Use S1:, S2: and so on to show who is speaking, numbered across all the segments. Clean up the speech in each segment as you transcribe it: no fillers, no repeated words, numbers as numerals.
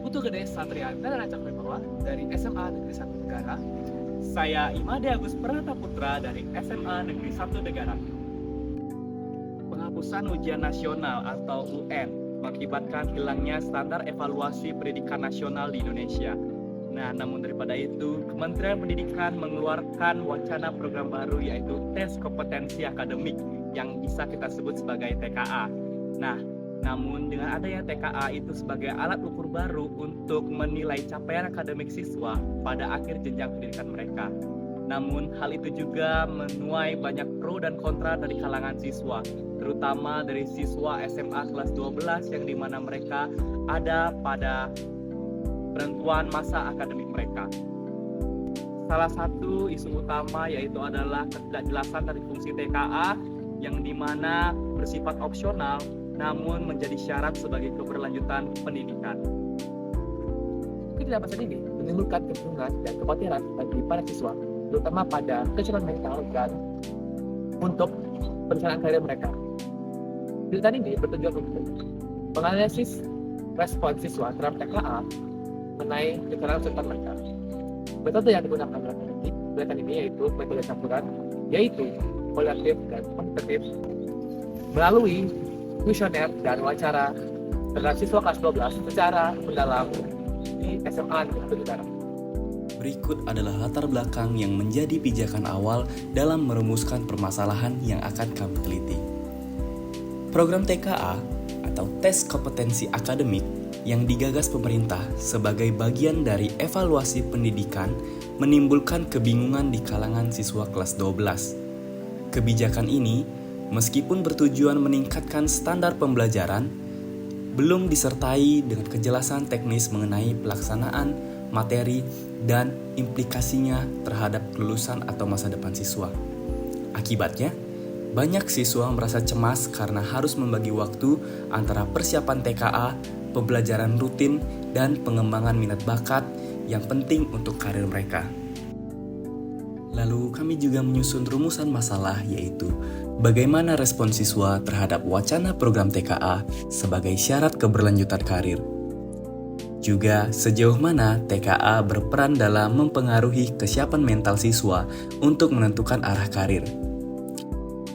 S1: Putu Gede Satria Tanah Cakrawala dari SMA Negeri 1 Negara. Saya Imade Agus Prataputra dari SMA Negeri 1 Negara. Penghapusan ujian nasional atau UN mengakibatkan hilangnya standar evaluasi pendidikan nasional di Indonesia. Nah, namun daripada itu, Kementerian Pendidikan mengeluarkan wacana program baru yaitu tes kompetensi akademik yang bisa kita sebut sebagai TKA. Nah, namun dengan adanya TKA itu sebagai alat ukur baru untuk menilai capaian akademik siswa pada akhir jenjang pendidikan mereka. Namun hal itu juga menuai banyak pro dan kontra dari kalangan siswa, terutama dari siswa SMA kelas 12 yang dimana mereka ada pada penentuan masa akademik mereka. Salah satu isu utama yaitu adalah ketidakjelasan dari fungsi TKA yang dimana bersifat opsional namun menjadi syarat sebagai keberlanjutan pendidikan.
S2: Ketidakpastian ini menimbulkan kebingungan dan kekhawatiran bagi para siswa, terutama pada kesehatan mental dan untuk perencanaan karir mereka. Penelitian ini bertujuan untuk menganalisis respons siswa terhadap TKA mengenai rencana masa depan mereka. Metode yang digunakan dalam penelitian ini yaitu metode campuran, yaitu kualitatif dan kuantitatif, melalui kuesioner dan wawancara terhadap siswa kelas 12 secara mendalam di SMA Negeri 1 Negara.
S3: Berikut adalah latar belakang yang menjadi pijakan awal dalam merumuskan permasalahan yang akan kami teliti. Program TKA atau Tes Kompetensi Akademik yang digagas pemerintah sebagai bagian dari evaluasi pendidikan menimbulkan kebingungan di kalangan siswa kelas 12. Kebijakan ini, meskipun bertujuan meningkatkan standar pembelajaran, belum disertai dengan kejelasan teknis mengenai pelaksanaan materi dan implikasinya terhadap kelulusan atau masa depan siswa. Akibatnya, banyak siswa merasa cemas karena harus membagi waktu antara persiapan TKA, pembelajaran rutin, dan pengembangan minat bakat yang penting untuk karir mereka. Lalu kami juga menyusun rumusan masalah yaitu bagaimana respon siswa terhadap wacana program TKA sebagai syarat keberlanjutan karir. Juga sejauh mana TKA berperan dalam mempengaruhi kesiapan mental siswa untuk menentukan arah karir.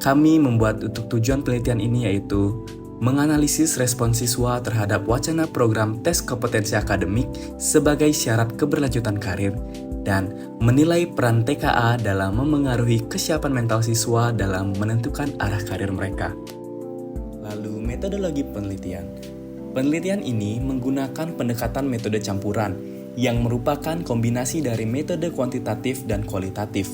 S3: Kami membuat untuk tujuan penelitian ini yaitu menganalisis respon siswa terhadap wacana program tes kompetensi akademik sebagai syarat keberlanjutan karir dan menilai peran TKA dalam memengaruhi kesiapan mental siswa dalam menentukan arah karir mereka. Lalu metodologi penelitian. Penelitian ini menggunakan pendekatan metode campuran yang merupakan kombinasi dari metode kuantitatif dan kualitatif.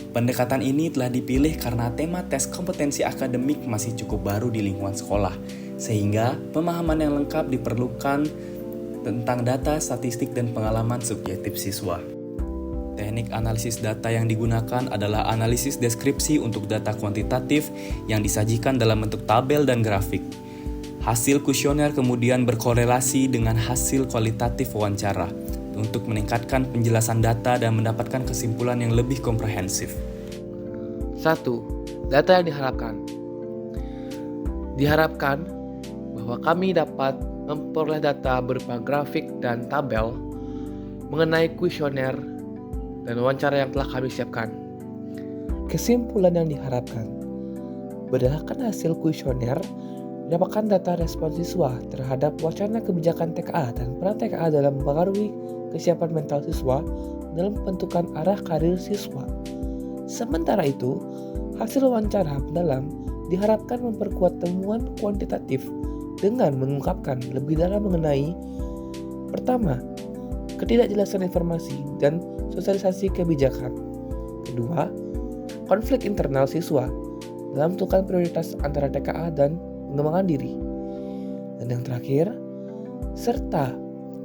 S3: Pendekatan ini telah dipilih karena tema tes kompetensi akademik masih cukup baru di lingkungan sekolah, sehingga pemahaman yang lengkap diperlukan tentang data, statistik, dan pengalaman subjektif siswa. Teknik analisis data yang digunakan adalah analisis deskripsi untuk data kuantitatif yang disajikan dalam bentuk tabel dan grafik. Hasil kuesioner kemudian berkorelasi dengan hasil kualitatif wawancara untuk meningkatkan penjelasan data dan mendapatkan kesimpulan yang lebih komprehensif.
S2: 1. Data yang diharapkan. Diharapkan bahwa kami dapat memperoleh data berupa grafik dan tabel mengenai kuesioner dan wawancara yang telah kami siapkan. Kesimpulan yang diharapkan berdasarkan hasil kuesioner mendapatkan data respon siswa terhadap wacana kebijakan TKA dan peran TKA dalam mempengaruhi kesiapan mental siswa dalam menentukan arah karir siswa. Sementara itu, hasil wawancara mendalam diharapkan memperkuat temuan kuantitatif dengan mengungkapkan lebih dalam mengenai pertama, ketidakjelasan informasi dan sosialisasi kebijakan. Kedua, konflik internal siswa dalam menentukan prioritas antara TKA dan pengembangan diri. Dan yang terakhir, serta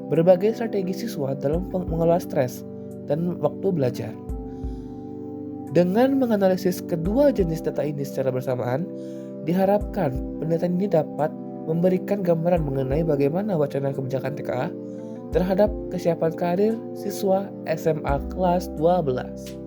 S2: berbagai strategi siswa dalam mengelola stres dan waktu belajar. Dengan menganalisis kedua jenis data ini secara bersamaan, diharapkan penelitian ini dapat memberikan gambaran mengenai bagaimana wacana kebijakan TKA terhadap kesiapan karir siswa SMA kelas 12.